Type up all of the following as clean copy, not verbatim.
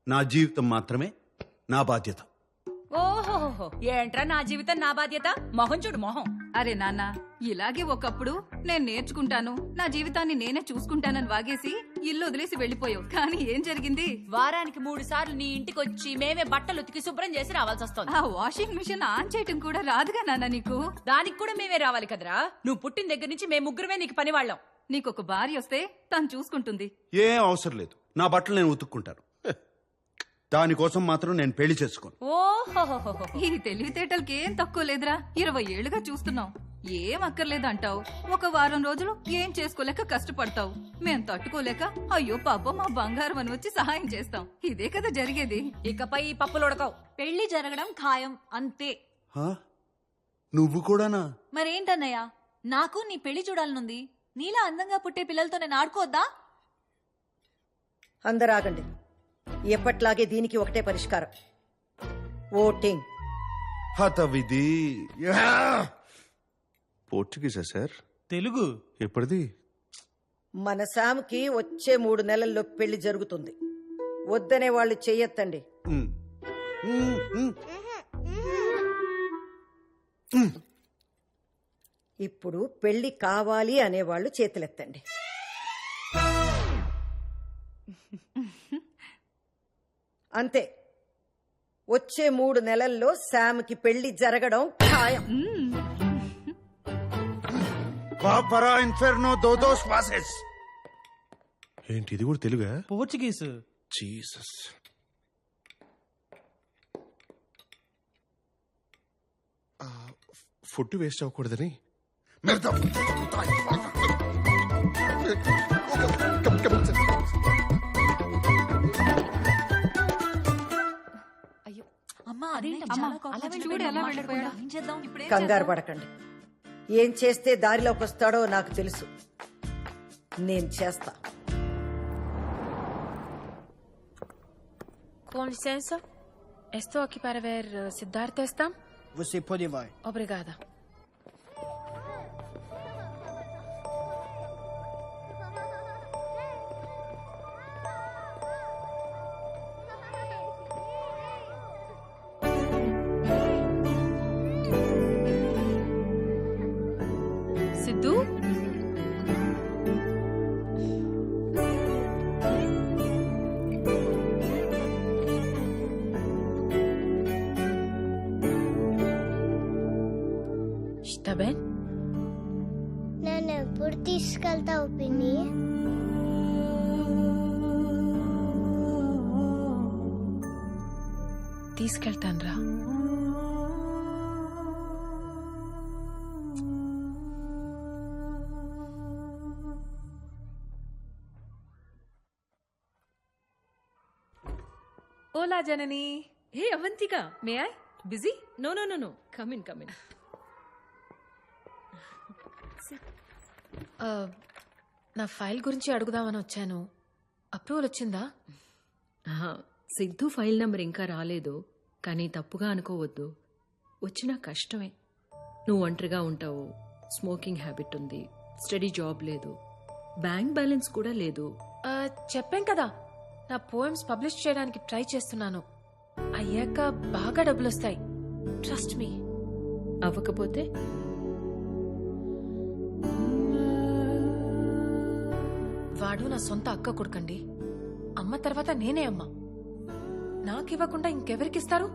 నా జీవితం మాత్రమే నా బాధ్యత. ఓహోహో, ఏంట్రా నా జీవితం నా బాధ్యత? మొహం చూడు మొహం. అరే నాన్న, ఇలాగే ఒకప్పుడు నేను నేర్చుకుంటాను, నా జీవితాన్ని నేనే చూసుకుంటానని వాగేసి ఇల్లు వదిలేసి వెళ్లిపోయావు. కానీ ఏం జరిగింది? వారానికి 3 సార్లు నీ ఇంటికి వచ్చి మేమే బట్టలు ఉతికి శుభ్రం చేసి రావాల్సి వస్తుంది. ఆ వాషింగ్ మిషన్ ఆన్ చేయటం కూడా రాదుగా నాన్న నీకు. దానికి కూడా మేమే రావాలి కదరా. నువ్వు పుట్టిన దగ్గర నుంచి మేము ముగ్గురమే నీకు పని వాళ్ళం. నీకొక భార్య వస్తే తను చూసుకుంటుంది. ఏం అవసరం లేదు, నా బట్టలు నేను ఉతుక్కుంటాను. దానికోసం మాత్రం నేను పెళ్లి చేసుకోను. ఓహోహోహో, ఈ తెలివితేటలకి ఏం తక్కువ లేదురా. 20 ఏళ్లుగా చూస్తున్నావు, ఏం అక్కర్లేదు అంటావు. ఒక వారం రోజులు ఏం చేసుకోలేక కష్టపడతావు. మేం తట్టుకోలేక అయ్యో పాపం మా బంగారం అని వచ్చి సహాయం చేస్తాం. ఇదే కదా జరిగేది. ఇకపై ఈ పప్పులు ఉడకవు. పెళ్లి జరగడం ఖాయం అంతే. హా? నువ్వు కూడానా? మరేంటన్నయ్య, నాకు నీ పెళ్లి చూడాలనుంది. నీలా అందంగా పుట్టే పిల్లలతో నేను ఆడుకోవద్దా? అందరూ ఆగండి. ఎప్పట్లాగే దీనికి ఒకటే పరిష్కారం, ఓటింగ్. హత విధి. పోర్చుగీసా సార్? తెలుగు. ఎప్పటిది? మన శామ్కి వచ్చే 3 నెలల్లో పెళ్లి జరుగుతుంది. వద్దనే వాళ్ళు చెయ్యొద్దండి. ఇప్పుడు పెళ్లి కావాలి అనేవాళ్ళు చేతులెత్తండి. అంతే, వచ్చే 3 నెలల్లో శామ్కి పెళ్లి జరగడం ఖాయం. పాపరా ఇన్ఫెర్నో దోదోస్ వాసెస్. ఏంటి ఇది కూడా తెలుగా? పోర్చుగీస్. జీసస్. ఫుడ్ వేస్ట్ అవ్వకూడదని. అయ్యో అమ్మా, చూడు ఎలా వెళ్ళిపోయాడు. ఏం చేద్దాం? కంగారు పడకండి. ఏం చేస్తే దారిలోకి వస్తాడో నాకు తెలుసు. నేను చేస్తా. Com licença, estou aqui para ver Siddhartha está? Você pode vai. Obrigada. Sidhu? Está bem? నన్ను ఎప్పుడు తీసుకెళ్తావు పిన్ని? తీసుకెళ్తాన్రా. ఓలా జనని. Hey Avantika, may I? Busy? No no no no, come in come in. నా ఫైల్ గురించి అడుగుదామని వచ్చాను. అప్రూవల్ వచ్చిందా? సిద్ధు ఫైల్ నంబర్ ఇంకా రాలేదు, కానీ తప్పుగా అనుకోవద్దు. వచ్చినా కష్టమే. నువ్వు ఒంటరిగా ఉంటావు, స్మోకింగ్ హ్యాబిట్ ఉంది, స్టడీ జాబ్ లేదు, బ్యాంక్ బ్యాలెన్స్ కూడా లేదు. చెప్పాం కదా, నా పోయమ్స్ పబ్లిష్ చేయడానికి ట్రై చేస్తున్నాను. అయ్యాక బాగా డబ్బులు వస్తాయి, ట్రస్ట్ మీ. అవ్వకపోతే వాడు నా సొంత అక్క కొడుకండి. అమ్మ తర్వాత నేనే అమ్మ. నాకివ్వకుండా ఇంకెవరికిస్తారు?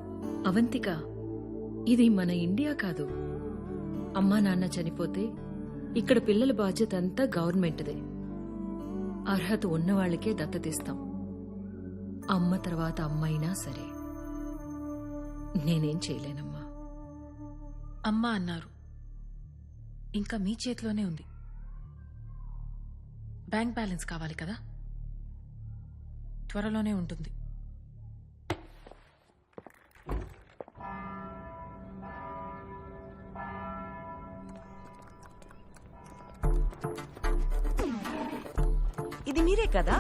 అవంతిక, ఇది మన ఇండియా కాదు. అమ్మా నాన్న చనిపోతే ఇక్కడ పిల్లల బాధ్యత అంతా గవర్నమెంట్దే. అర్హత ఉన్నవాళ్లకే దత్తతిస్తాం. అమ్మ తర్వాత అమ్మైనా సరే. నేనేం చేయలేనమ్మా. అమ్మ అన్నారు, ఇంకా మీ చేతిలోనే ఉంది. బ్యాంక్ బ్యాలెన్స్ కావాలి కదా, త్వరలోనే ఉంటుంది. ఇది మీరే కదా?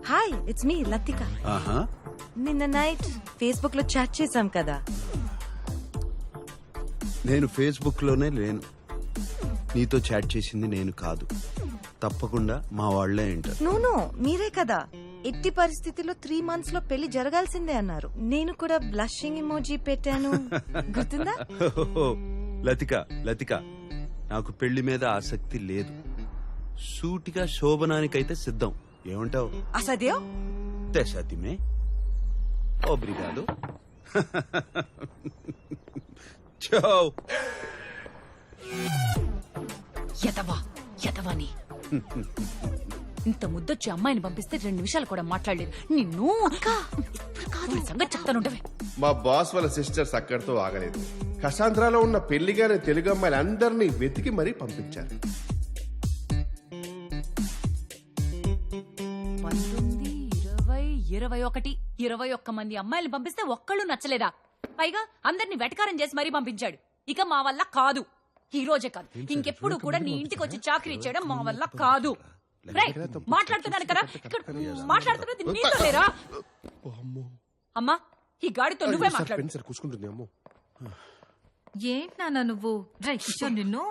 Hi, it's me Latika. ఆహా, నిన్న నైట్ ఫేస్బుక్ లో చాట్ చేశాం కదా. నేను ఫేస్బుక్ లోనే లేను. నీతో చాట్ చేసింది నేను కాదు, తప్పకుండా మా వాళ్లే వింటారు. నూను మీరే కదా ఎట్టి పరిస్థితిలో 3 months లో పెళ్లి జరగాల్సిందే అన్నారు. నేను కూడా బ్లషింగ్ ఇమోజీ పెట్టాను, గుర్తుందా? లతిక నాకు పెళ్లి మీద ఆసక్తి లేదు. సూటిగా శోభనానికైతే సిద్ధం. ఏమంటావు? అసదేవ్ తెసతిమే ఓబ్రిగాడు. చో యతవాని ఇంత ముద్దొచ్చి అమ్మాయిని పంపిస్తే 2 నిమిషాలు కూడా మాట్లాడలేదు. నిన్ను కాదు సంగతి చెప్తానుండవే. మా బాస్ వాళ్ళ సిస్టర్స్ అక్కడితో ఆగలేదు. కసాంధ్రాలో ఉన్న పెళ్లిగానే తెలుగు అమ్మాయిలు అందరినీ వెతికి మరీ పంపించారు. 19, 20, 21 మంది అమ్మాయిలు పంపిస్తే ఒక్కళ్ళు నచ్చలేదా? పైగా అందరిని వెటకారం చేసి మరీ పంపించాడు. ఇక మా వల్ల కాదు. ఈ రోజే కాదు, ఇంకెప్పుడు కూడా నీ ఇంటికి వచ్చి చాకరీ చేయడం మా వల్ల కాదు. మాట్లాడుతున్నాను కదా, మాట్లాడుతున్నది నీతో లేరా? అమ్మా, ఈ గాడితో నువ్వే మాట్లాడు. కూర్చుంటుంది అమ్మో. ఏంటి నాన్న నువ్వు? డ్రై కిషోర్ నిన్ను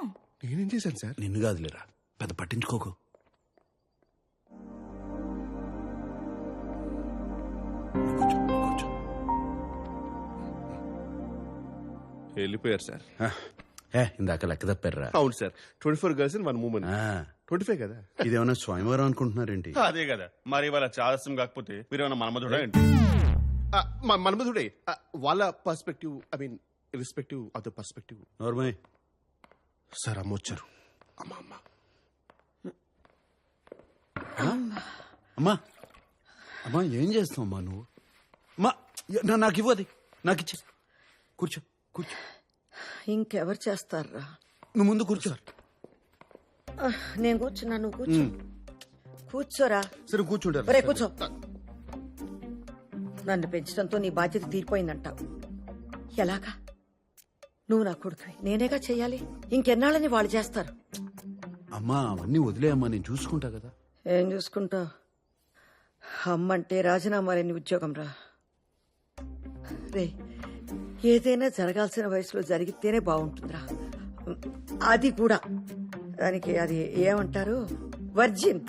నేనేం చేశాను సార్? నిన్ను కాదులేరా, పెద్ద పట్టించుకోకు. కూర్చో. వెళ్ళిపోయారు సార్. ఇందాక లెక్క తప్పారా? అవును సార్, 24 girls in 1 woman. 25 కదా. ఇదేమన్నా స్వయంవరం అనుకుంటున్నారేంటి? అదే కదా మరి. వాళ్ళ చాదస్యం కాకపోతే మీరేమన్నా మన్మధుడా ఏంటి? మన్మధుడే. వాళ్ళ perspective, I mean respective of the perspective. నోర్మయ్ సార్ అమ్మ వచ్చారు. అమ్మా ఏం చేస్తావు అమ్మా నువ్వు? అమ్మా నాకు ఇవ్వది, నాకు ఇచ్చే. కూర్చో. ఇంకెవరు చేస్తారా? నువ్వు ముందు కూర్చో. నేను కూర్చున్నా, నువ్వు కూర్చో. కూర్చోరా. సరే కూర్చుంటారు. ఒరే కూర్చో. నన్ను పెంచడంతో నీ బాధ్యత తీరిపోయిందంటావు. ఎలాగా? నువ్వు నా కొడుకువి, నేనేగా చెయ్యాలి. ఇంకెన్నాళ్ళని వాళ్ళు చేస్తారు. అమ్మా అవన్నీ వదిలేయమ్మా, నేను చూసుకుంటా కదా. ఏం చూసుకుంటావు? అమ్మంటే రాజీనామా లేని ఉద్యోగం రా. రే, ఏదైనా జరగాల్సిన వయసులో జరిగితేనే బాగుంటుందిరా. అది కూడా దానికి అది ఏమంటారు, వర్జిన్.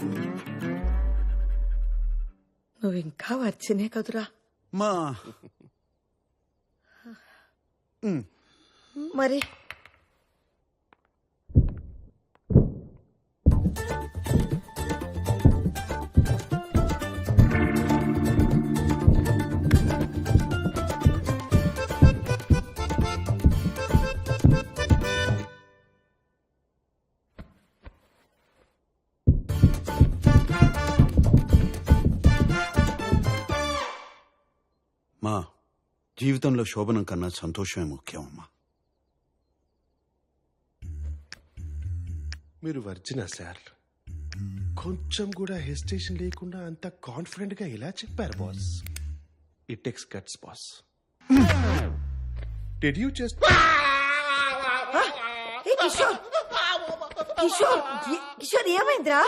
నువ్వు ఇంకా వర్జినే కదురా. మా మరి మా జీవితంలో శోభనం కన్నా సంతోషమే ముఖ్యం అమ్మా. మీరు వర్జినా సార్? కొంచెం కూడా హెసిటేషన్ లేకుండా అంత కాన్ఫిడెంట్ గా ఎలా చెప్పారు boss? It takes guts boss. Did you just Kishore, Kishore, Kishore ఏమైందిరా?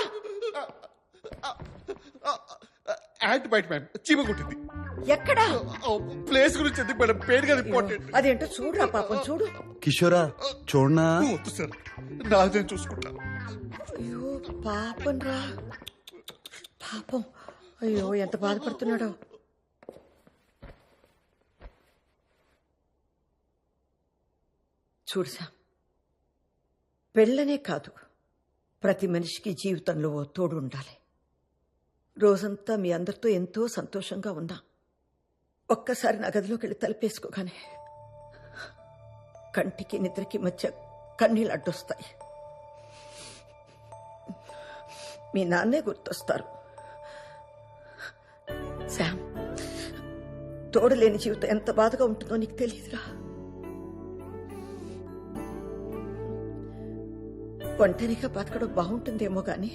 యాంట్ బైట్ మ్యామ్, చీమ కొట్టింది. ఎక్కడా? ప్లేస్ గురించి ఎందుకు మేడం? పేరు కదా ఇంపార్టెంట్. అదేంటో చూడురా పాపం, చూడు. కిషోరా చూడనా? వద్దు సార్, నాదే చూసుకుంటా. అయ్యో పాపం రా, పాపం. అయ్యో ఎంత బాధపడుతున్నాడో. చూడుసా, పెళ్ళనే కాదు, ప్రతి మనిషికి జీవితంలో ఓ తోడు ఉండాలి. రోజంతా మీ అందరితో ఎంతో సంతోషంగా ఉన్నా, ఒక్కసారి నా గదిలోకి వెళ్ళి తలుపేసుకోగానే కంటికి నిద్రకి మధ్య కన్నీళ్ళు అడ్డొస్తాయి. మీ నాన్నే గుర్తొస్తారు. శామ్, తోడు లేని జీవితం ఎంత బాధగా ఉంటుందో నీకు తెలియదురా. ఒంటరిగా బతకడం బాగుంటుందేమో గాని